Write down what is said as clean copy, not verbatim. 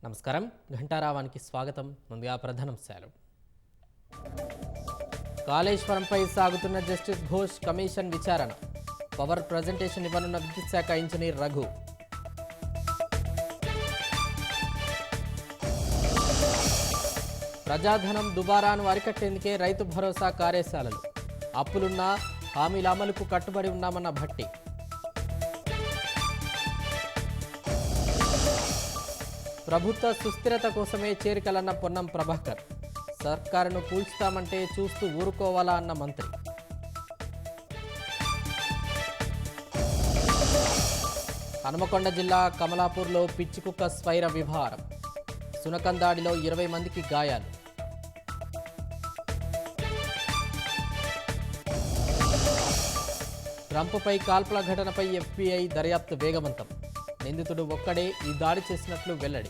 నమస్కారం ఘంటారావానికి స్వాగతం. ముందుగా ప్రధానాంశాలు. కాళేశ్వరంపై సాగుతున్న జస్టిస్ ఘోష్ కమిషన్ విచారణ. పవర్ ప్రజెంటేషన్ ఇవ్వనున్న విద్యుత్ శాఖ ఇంజనీర్ రఘు. ప్రజాధనం దుబారాను అరికట్టేందుకే రైతు భరోసా కార్యశాలలు. అప్పులున్నా హామీల అమలుకు కట్టుబడి ఉన్నామన్న భట్టి. ప్రభుత్వ సుస్థిరత కోసమే చేరికలన్న పొన్నం ప్రభాకర్. సర్కారును కూల్చుతామంటే చూస్తూ ఊరుకోవాలా అన్న మంత్రి. హనుమకొండ జిల్లా కమలాపూర్లో పిచ్చికుక్క స్వైర విహారం. సునకం దాడిలో 20 మందికి గాయాలు. ట్రంప్పై కాల్పుల ఘటనపై FBI దర్యాప్తు వేగవంతం. నిందితుడు ఒక్కడే ఈ దాడి చేసినట్లు వెల్లడి.